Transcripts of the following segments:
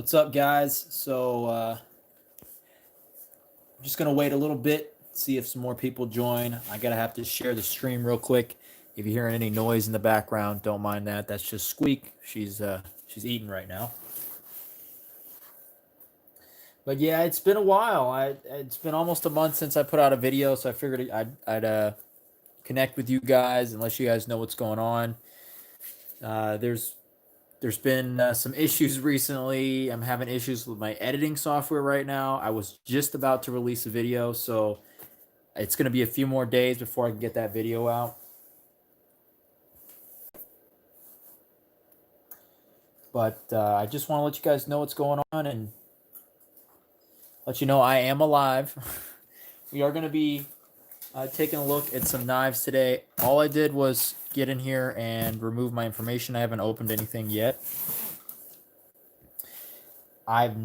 What's up, guys? I'm just gonna wait a little bit, see if some more people join. I gotta have to share the stream real quick. If you're hearing any noise in the background, don't mind that. That's just Squeak. She's eating right now. But yeah, it's been a while. It's been almost a month since I put out a video, so I figured I'd connect with you guys and let you guys know what's going on. There's been some issues recently. I'm having issues with my editing software right now. I was just about to release a video, so it's going to be a few more days before I can get that video out. But I just want to let you guys know what's going on and let you know I am alive. We are going to be taking a look at some knives today. All I did was get in here and remove my information. I haven't opened anything yet. I've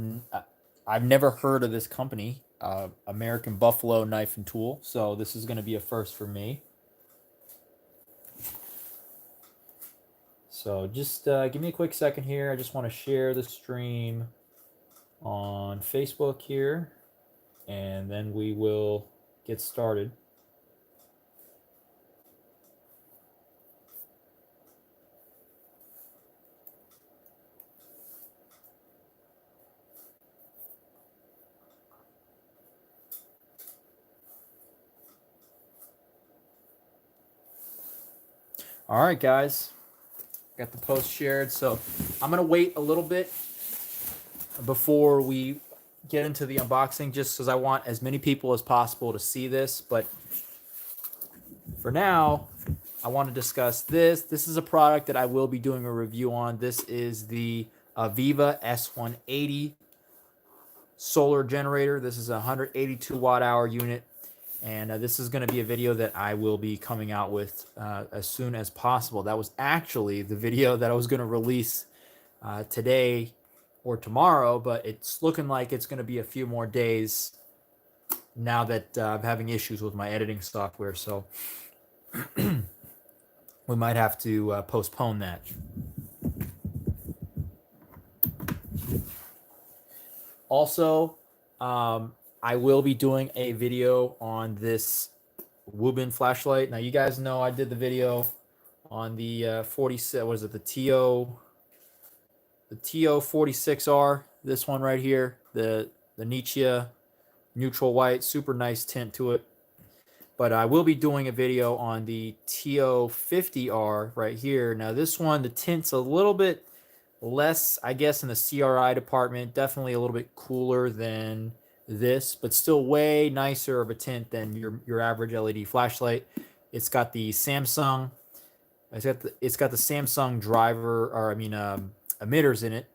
never heard of this company, American Buffalo Knife and Tool, so this is going to be a first for me. So just give me a quick second here. I just want to share the stream on Facebook here, and then we will get started. All right, guys, got the post shared. So I'm going to wait a little bit before we get into the unboxing, just because I want as many people as possible to see this. But for now, I want to discuss this. This is a product that I will be doing a review on. This is the Viva S180 solar generator. This is a 182 watt hour unit. And this is going to be a video that I will be coming out with as soon as possible. That was actually the video that I was going to release today or tomorrow, but it's looking like it's going to be a few more days now that I'm having issues with my editing software. So we might have to postpone that. Also, I will be doing a video on this Wubin flashlight. Now, you guys know I did the video on the 46. What is it? The TO 46R. This one right here, the Nietzsche neutral white, super nice tint to it. But I will be doing a video on the TO 50R right here. Now, this one, the tint's a little bit less, I guess, in the CRI department. Definitely a little bit cooler than this, but still way nicer of a tint than your average LED flashlight. It's got the Samsung. It's got the Samsung driver, or emitters in it,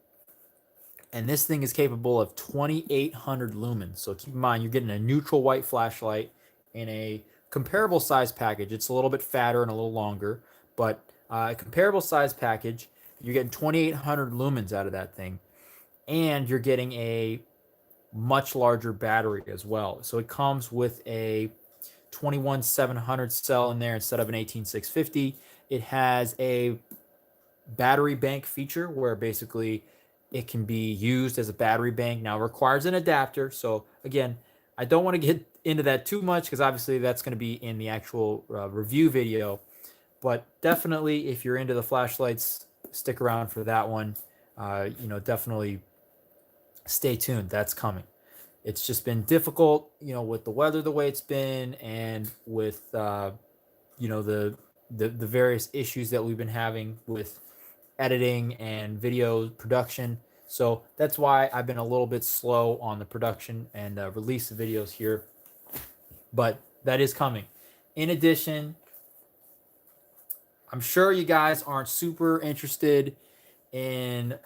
and this thing is capable of 2,800 lumens. So keep in mind, you're getting a neutral white flashlight in a comparable size package. It's a little bit fatter and a little longer, but a comparable size package. You're getting 2,800 lumens out of that thing, and you're getting a much larger battery as well. So it comes with a 21700 cell in there instead of an 18650. It has a battery bank feature where basically it can be used as a battery bank. Now, it requires an adapter. So again, I don't want to get into that too much because obviously that's going to be in the actual review video. But definitely, if you're into the flashlights, stick around for that one. Definitely stay tuned. That's coming. It's just been difficult, with the weather the way it's been, and with the various issues that we've been having with editing and video production. So that's why I've been a little bit slow on the production and release of videos here. But that is coming. In addition, I'm sure you guys aren't super interested in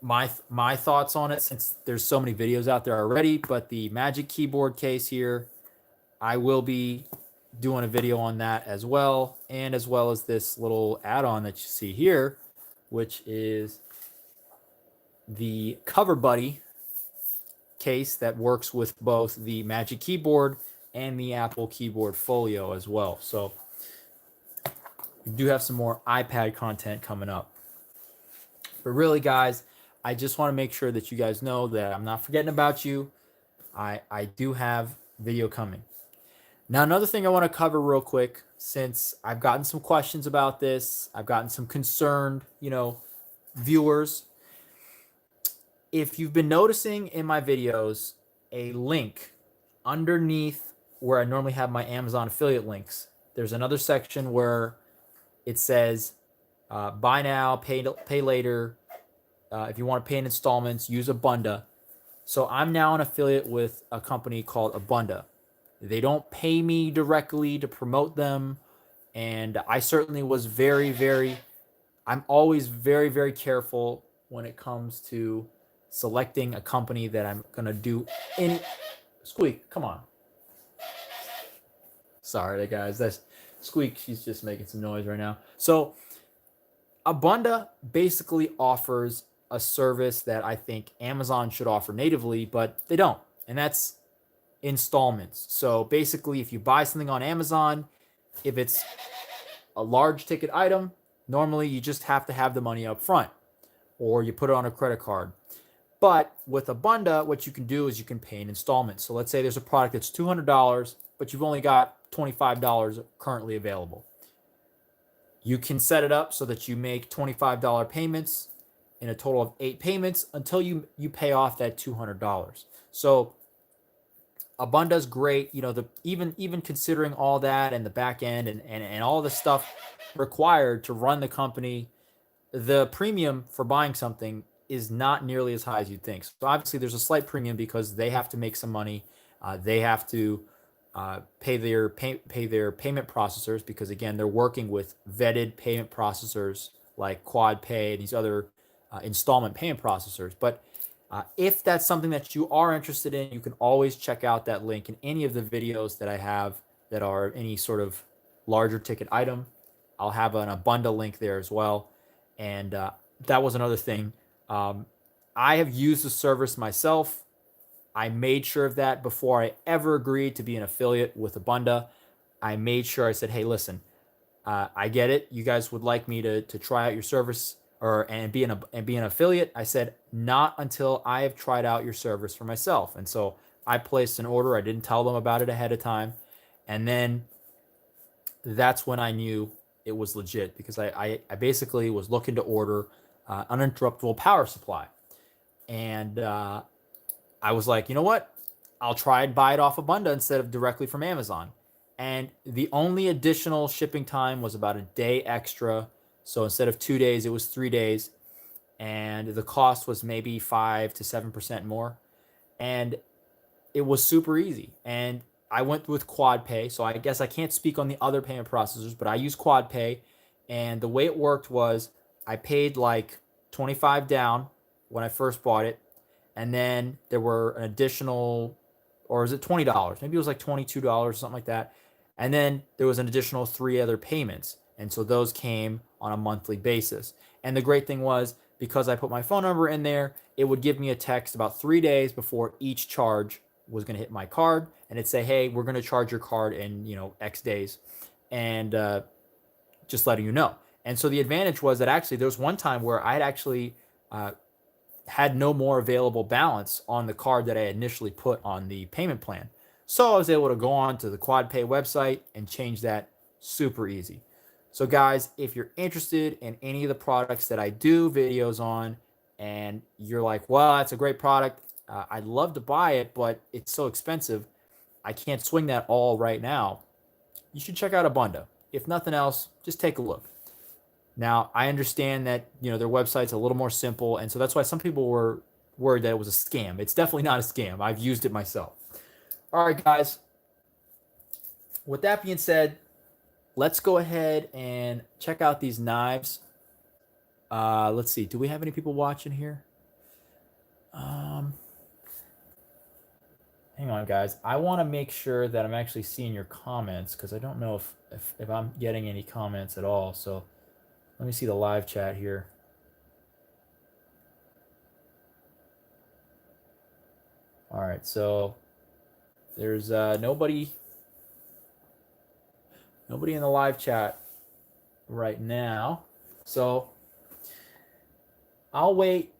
my thoughts on it, since there's so many videos out there already, but the Magic Keyboard case here, I will be doing a video on that as well, and as well as this little add-on that you see here, which is the Cover Buddy case that works with both the Magic Keyboard and the Apple Keyboard Folio as well. So we do have some more iPad content coming up. But really, guys, I just want to make sure that you guys know that I'm not forgetting about you. I do have video coming. Now, another thing I want to cover real quick, since I've gotten some questions about this, I've gotten some concerned, viewers. If you've been noticing in my videos, a link underneath where I normally have my Amazon affiliate links, there's another section where it says buy now, pay later. If you want to pay in installments, use Abunda. So I'm now an affiliate with a company called Abunda. They don't pay me directly to promote them. And I certainly was I'm always very, very careful when it comes to selecting a company that I'm going to do any. Squeak, come on. Sorry, guys. That's Squeak. She's just making some noise right now. So Abunda basically offers a service that I think Amazon should offer natively, but they don't. And that's installments. So basically, if you buy something on Amazon, if it's a large ticket item, normally you just have to have the money up front or you put it on a credit card. But with Abunda, what you can do is you can pay in installments. So let's say there's a product that's $200, but you've only got $25 currently available. You can set it up so that you make $25 payments in a total of 8 payments until you pay off that $200. So Abunda's great, even considering all that and the back end and all the stuff required to run the company, the premium for buying something is not nearly as high as you'd think. So obviously there's a slight premium because they have to make some money. They have to pay their payment processors because again they're working with vetted payment processors like Quad Pay and these other installment payment processors. But if that's something that you are interested in, you can always check out that link in any of the videos that I have that are any sort of larger ticket item. I'll have an Abunda link there as well. And that was another thing. I have used the service myself. I made sure of that before I ever agreed to be an affiliate with Abunda. I made sure I said, hey, listen, I get it. You guys would like me to try out your service and be an affiliate. I said, not until I have tried out your service for myself. And so I placed an order. I didn't tell them about it ahead of time. And then that's when I knew it was legit because I basically was looking to order uninterruptible power supply. And I was like, you know what? I'll try and buy it off Abunda instead of directly from Amazon. And the only additional shipping time was about a day extra. So instead of 2 days, it was 3 days. And the cost was maybe 5 to 7% more. And it was super easy. And I went with Quad Pay. So I guess I can't speak on the other payment processors, but I use Quad Pay. And the way it worked was I paid like 25 down when I first bought it. And then there were an additional, or is it $20? Maybe it was like $22 or something like that. And then there was an additional 3 other payments. And so those came on a monthly basis. And the great thing was, because I put my phone number in there, it would give me a text about 3 days before each charge was going to hit my card. And it'd say, hey, we're going to charge your card in, X days. And just letting you know. And so the advantage was that actually there was one time where I had actually had no more available balance on the card that I initially put on the payment plan. So I was able to go on to the Quad Pay website and change that super easy. So guys, if you're interested in any of the products that I do videos on and you're like, well, that's a great product. I'd love to buy it, but it's so expensive. I can't swing that all right now. You should check out Abunda. If nothing else, just take a look. Now, I understand that, their website's a little more simple, and so that's why some people were worried that it was a scam. It's definitely not a scam. I've used it myself. All right, guys. With that being said, let's go ahead and check out these knives. Let's see. Do we have any people watching here? Hang on, guys. I want to make sure that I'm actually seeing your comments because I don't know if I'm getting any comments at all. So let me see the live chat here. All right, so there's nobody in the live chat right now. So I'll wait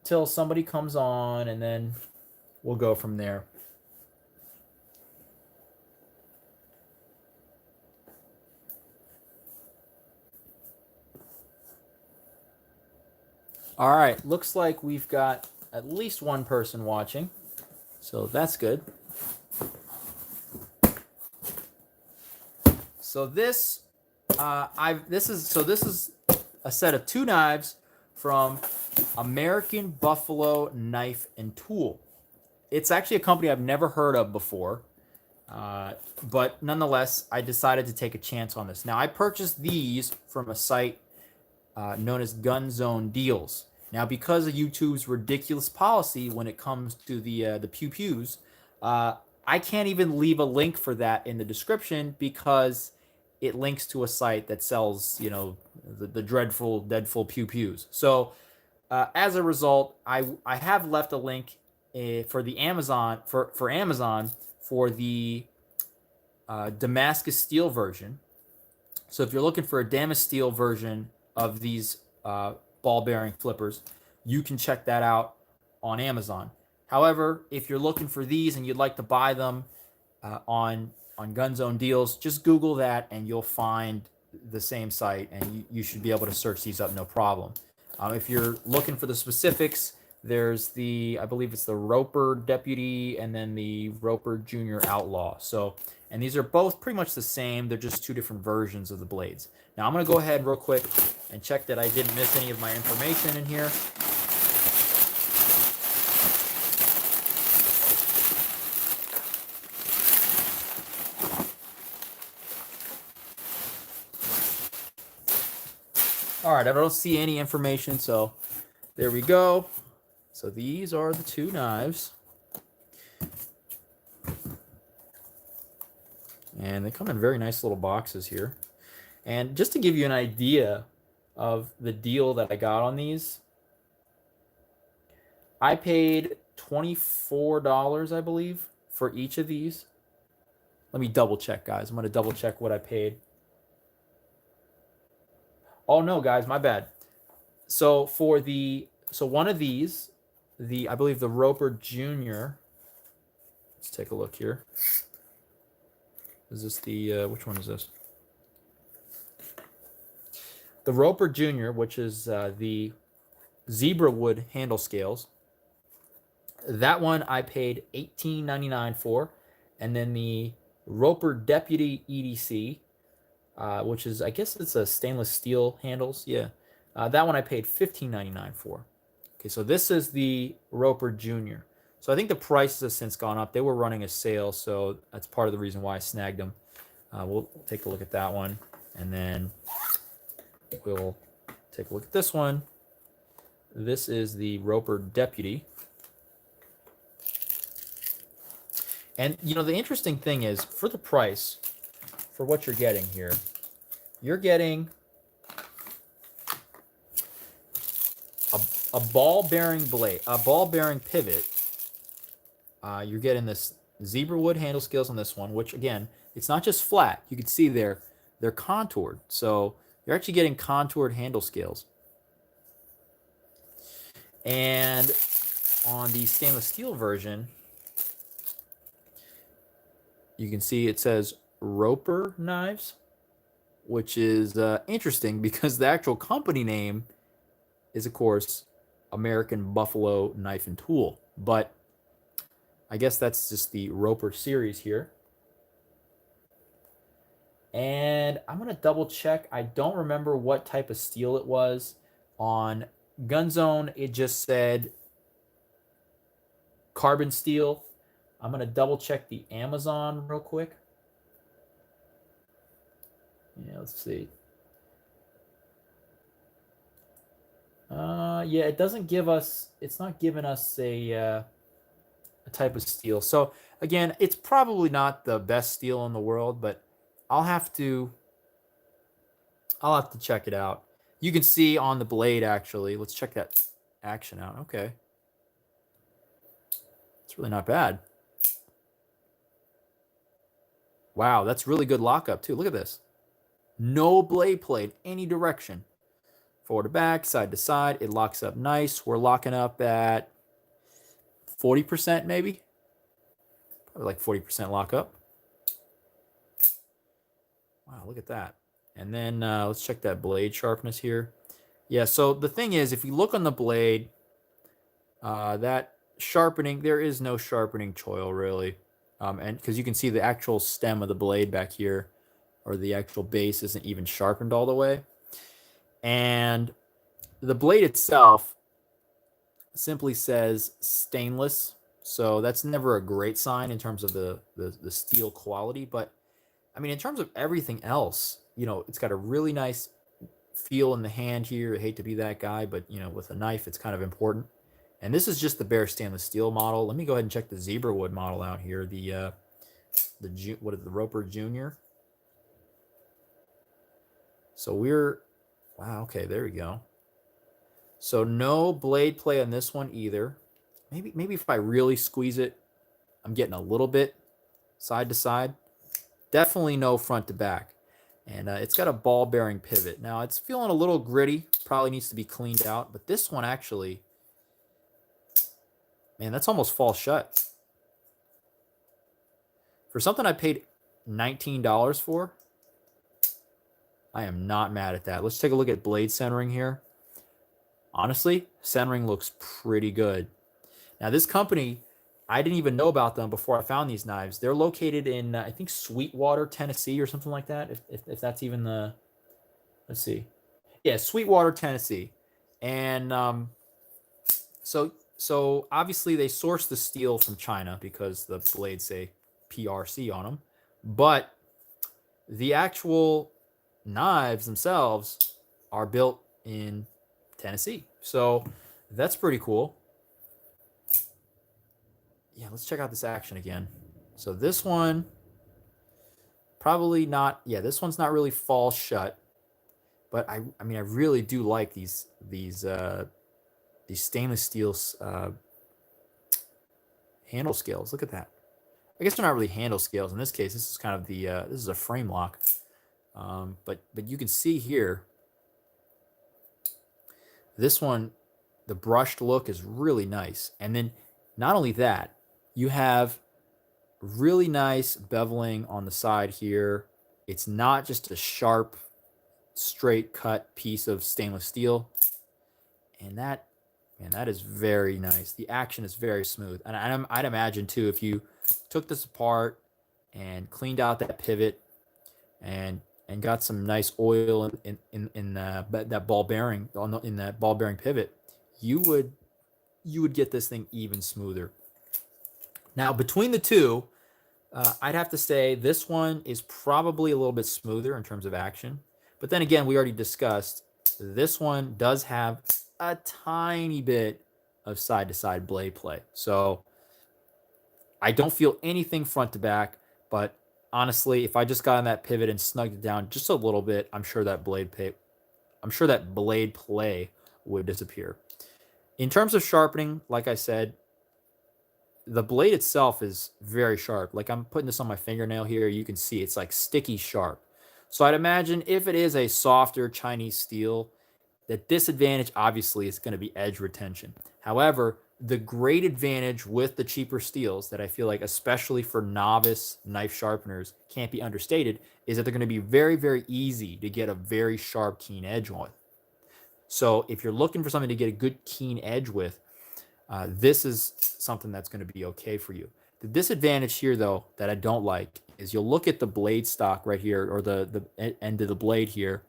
till somebody comes on, and then we'll go from there. All right, looks like we've got at least one person watching, so that's good. So this is a set of 2 knives from American Buffalo Knife and Tool. It's actually a company I've never heard of before, but nonetheless, I decided to take a chance on this. Now, I purchased these from a site known as Gun Zone Deals. Now, because of YouTube's ridiculous policy when it comes to the pew pews, I can't even leave a link for that in the description because it links to a site that sells, you know, the dreadful Deadful pew pews. So as a result, I have left a link for the Amazon for Amazon for the Damascus steel version. So if you're looking for a Damascus steel version of these ball bearing flippers, you can check that out on Amazon. However, if you're looking for these and you'd like to buy them on Gun Zone Deals, just Google that and you'll find the same site, and you should be able to search these up no problem. If you're looking for the specifics, there's I believe it's the Roper Deputy and then the Roper Junior Outlaw. So, and these are both pretty much the same. They're just 2 different versions of the blades. Now I'm going to go ahead real quick and check that I didn't miss any of my information in here. All right, I don't see any information, so there we go. So these are the 2 knives. And they come in very nice little boxes here. And just to give you an idea of the deal that I got on these, I paid $24, I believe, for each of these. Let me double check, guys. I'm going to double check what I paid. Oh no, guys, my bad. So one of these, I believe the Roper Junior. Let's take a look here. Is this which one is this? The Roper Junior, which is the zebra wood handle scales. That one I paid $18.99 for, and then the Roper Deputy EDC, which is, I guess it's a stainless steel handles. Yeah, that one I paid $15.99 for. Okay, so this is the Roper Junior. So I think the prices have since gone up. They were running a sale, so that's part of the reason why I snagged them. We'll take a look at that one, and then we'll take a look at this one. This is the Roper Deputy. And, you know, the interesting thing is, for the price, for what you're getting here, you're getting a ball-bearing blade, a ball-bearing pivot. You're getting this zebra wood handle scales on this one, which, again, it's not just flat. You can see they're contoured. So you're actually getting contoured handle scales. And on the stainless steel version, you can see it says Roper knives, which is interesting because the actual company name is, of course, American Buffalo Knife and Tool. But I guess that's just the Roper series here. And I'm going to double check. I don't remember what type of steel it was. On Gun Zone, it just said carbon steel. I'm going to double check the Amazon real quick. Yeah, let's see. Yeah, it doesn't give us, it's not giving us a type of steel. So again, it's probably not the best steel in the world, but I'll have to check it out. You can see on the blade, actually. Let's check that action out. Okay. It's really not bad. Wow, that's really good lockup too. Look at this. No blade plate any direction. forward to back, side to side. It locks up nice. We're locking up at 40% maybe. Probably like 40% lockup. Wow, look at that. And then let's check that blade sharpness here. Yeah, so the thing is, if you look on the blade, that sharpening, there is no sharpening choil really. And because you can see the actual stem of the blade back here, or the actual base isn't even sharpened all the way. And the blade itself simply says stainless. So that's never a great sign in terms of the steel quality. But I mean, in terms of everything else, you know, it's got a really nice feel in the hand here. I hate to be that guy, but you know, with a knife, it's kind of important. And this is just the bare stainless steel model. Let me go ahead and check the zebra wood model out here. The what is the Roper Junior? So we're, wow, okay, there we go. So no blade play on this one either. Maybe if I really squeeze it, I'm getting a little bit side to side. Definitely no front to back. And it's got a ball bearing pivot. Now it's feeling a little gritty, probably needs to be cleaned out, but this one actually, man, that's almost falls shut. For something I paid $19 for, I am not mad at that. Let's take a look at blade centering here. Honestly, centering looks pretty good. Now this company, I didn't even know about them before I found these knives. They're located in, I think, Sweetwater, Tennessee or something like that. If that's even the, let's see. Yeah, Sweetwater, Tennessee. And so obviously they source the steel from China because the blades say PRC on them. But the actual knives themselves are built in Tennessee. So that's pretty cool. Yeah, let's check out this action again. So this one, probably not, yeah, this one's not really fall shut. But I mean, I really do like these stainless steel handle scales. Look at that. I guess they're not really handle scales in this case. This is kind of the this is a frame lock. But you can see here, this one, the brushed look is really nice. And then not only that, you have really nice beveling on the side here. It's not just a sharp, straight cut piece of stainless steel. And that, man, that is very nice. The action is very smooth. And I'd imagine too, if you took this apart and cleaned out that pivot and got some nice oil in that ball bearing in that ball bearing pivot, you would get this thing even smoother. Now between the two, I'd have to say this one is probably a little bit smoother in terms of action. But then again, we already discussed this one does have a tiny bit of side to side blade play. So I don't feel anything front to back, but honestly, if I just got on that pivot and snugged it down just a little bit, I'm sure that blade play would disappear. In terms of sharpening, like I said, the blade itself is very sharp. Like I'm putting this on my fingernail here, you can see it's like sticky sharp. So I'd imagine if it is a softer Chinese steel, the disadvantage obviously is going to be edge retention. However, the great advantage with the cheaper steels that I feel like, especially for novice knife sharpeners, can't be understated, is that they're going to be very, very easy to get a very sharp, keen edge with. So if you're looking for something to get a good, keen edge with, this is something that's going to be okay for you. The disadvantage here, though, that I don't like is you'll look at the blade stock right here, or the end of the blade here.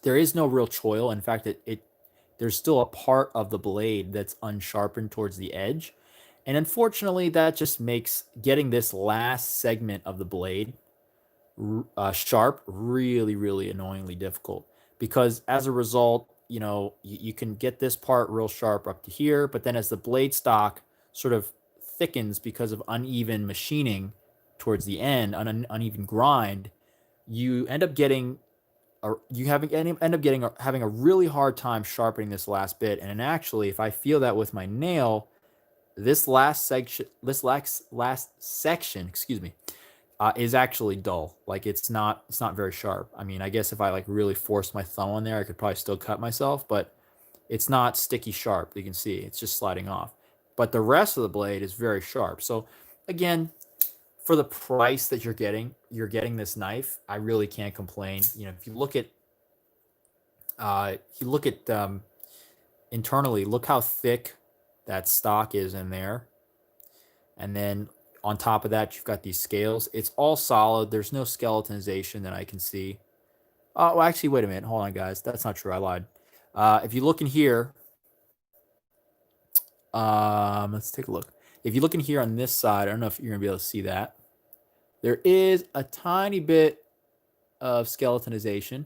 There is no real choil. In fact, there's still a part of the blade that's unsharpened towards the edge. And unfortunately, that just makes getting this last segment of the blade sharp really, really annoyingly difficult. Because as a result, you know, you can get this part real sharp up to here, but then as the blade stock sort of thickens because of uneven machining towards the end, uneven grind, you end up getting having a really hard time sharpening this last bit. And actually, if I feel that with my nail, this last section, excuse me, is actually dull. Like it's not very sharp. I mean, I guess if I like really forced my thumb on there, I could probably still cut myself, but it's not sticky sharp. You can see it's just sliding off. But the rest of the blade is very sharp. So again, for the price that you're getting this knife. I really can't complain. You know, if you look at internally, look how thick that stock is in there, and then on top of that, you've got these scales. It's all solid. There's no skeletonization that I can see. Oh, well, actually, wait a minute. Hold on, guys. That's not true. I lied. If you look in here, let's take a look. If you look in here on this side, I don't know if you're gonna be able to see that. There is a tiny bit of skeletonization.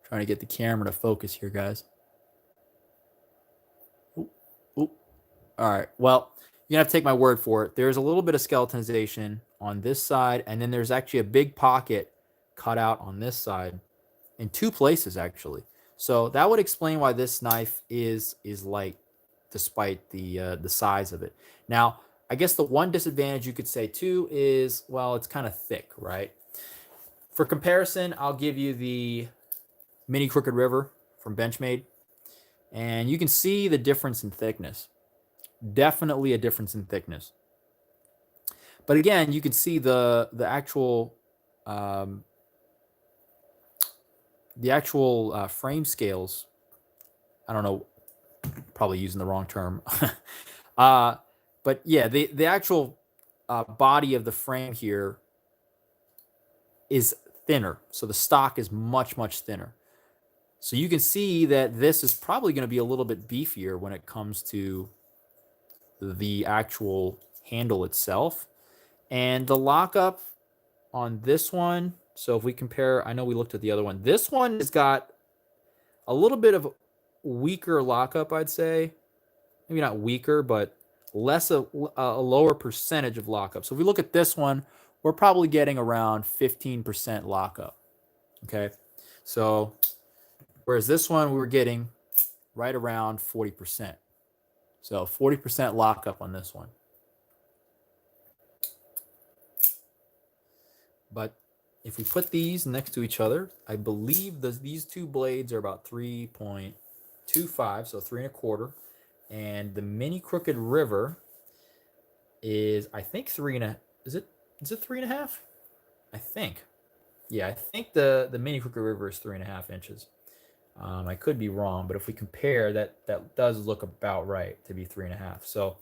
Trying to get the camera to focus here, guys. Oop, oop. All right. Well, you're gonna have to take my word for it. There's a little bit of skeletonization on this side, and then there's actually a big pocket cut out on this side in two places, actually. So that would explain why this knife is light, despite the size of it. Now, I guess the one disadvantage you could say too is, well, it's kind of thick, right? For comparison, I'll give you the Mini Crooked River from Benchmade, and you can see the difference in thickness. Definitely a difference in thickness. But again, you can see the actual frame scales. I don't know, probably using the wrong term. But yeah, the actual body of the frame here is thinner. So the stock is much, much thinner. So you can see that this is probably going to be a little bit beefier when it comes to the actual handle itself. And the lockup on this one, so if we compare, I know we looked at the other one. This one has got a little bit of weaker lockup, I'd say. Maybe not weaker, but less a lower percentage of lockup. So if we look at this one, we're probably getting around 15% lockup. Okay. So whereas this one, we were getting right around 40%. So 40% lockup on this one. But if we put these next to each other, I believe these two blades are about 3.25, so 3.25. And the Mini Crooked River is, I think, is it 3.5? I think. Yeah, I think the Mini Crooked River is 3.5 inches. I could be wrong, but if we compare, that does look about right to be 3.5. So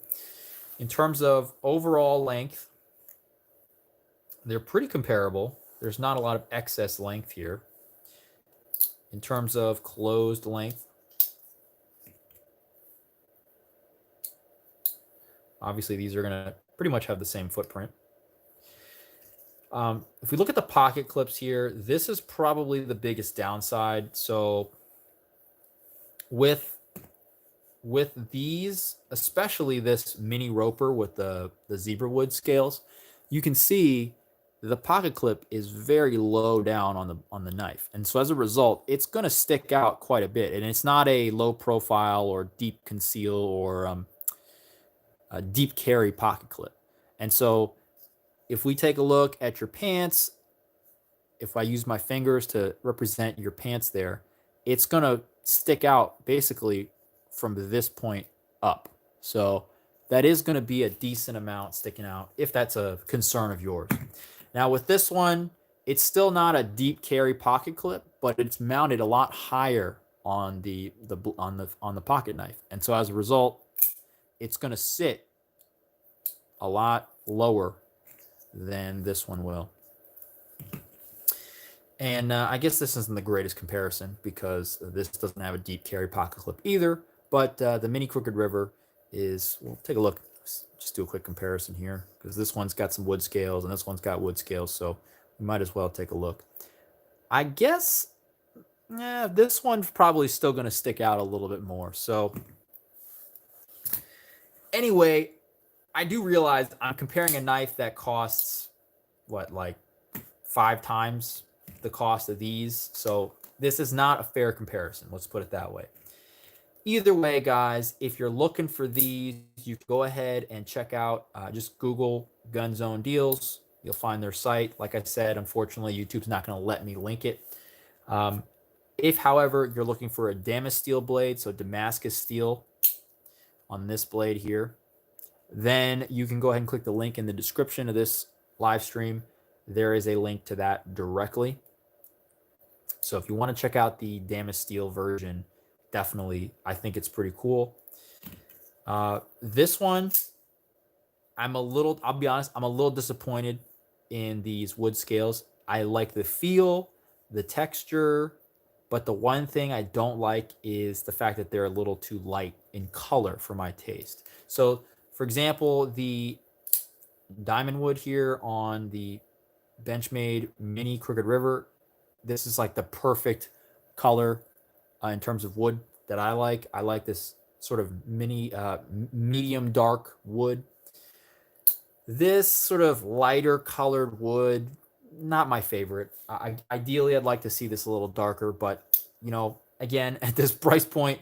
in terms of overall length, they're pretty comparable. There's not a lot of excess length here. In terms of closed length, obviously these are going to pretty much have the same footprint. If we look at the pocket clips here, this is probably the biggest downside. So with these, especially this mini roper with the zebra wood scales, you can see the pocket clip is very low down on the knife, and so as a result, it's going to stick out quite a bit. And it's not a low profile or deep conceal or a deep carry pocket clip. And so if we take a look at your pants, if I use my fingers to represent your pants there, it's going to stick out basically from this point up. So that is going to be a decent amount sticking out if that's a concern of yours. Now with this one, it's still not a deep carry pocket clip, but it's mounted a lot higher on the pocket knife. And so as a result, it's going to sit a lot lower than this one will. And I guess this isn't the greatest comparison because this doesn't have a deep carry pocket clip either. But the Mini Crooked River is, we'll take a look, just do a quick comparison here because this one's got some wood scales and this one's got wood scales. So we might as well take a look. I guess this one's probably still going to stick out a little bit more. So anyway, I do realize I'm comparing a knife that costs, what, like 5 times the cost of these. So this is not a fair comparison. Let's put it that way. Either way, guys, if you're looking for these, you can go ahead and check out, just Google Gun Zone deals. You'll find their site. Like I said, unfortunately, YouTube's not going to let me link it. If, however, you're looking for a Damascus steel blade, so Damascus steel on this blade here, then you can go ahead and click the link in the description of this live stream. There is a link to that directly. So if you want to check out the Damascus steel version, definitely, I think it's pretty cool. This one, I'll be honest, I'm a little disappointed in these wood scales. I like the feel, the texture, but the one thing I don't like is the fact that they're a little too light in color for my taste. So, for example, the diamond wood here on the Benchmade Mini Crooked River, this is like the perfect color in terms of wood that I like. I like this sort of medium dark wood. This sort of lighter colored wood, not my favorite. Ideally, I'd like to see this a little darker, but again, at this price point,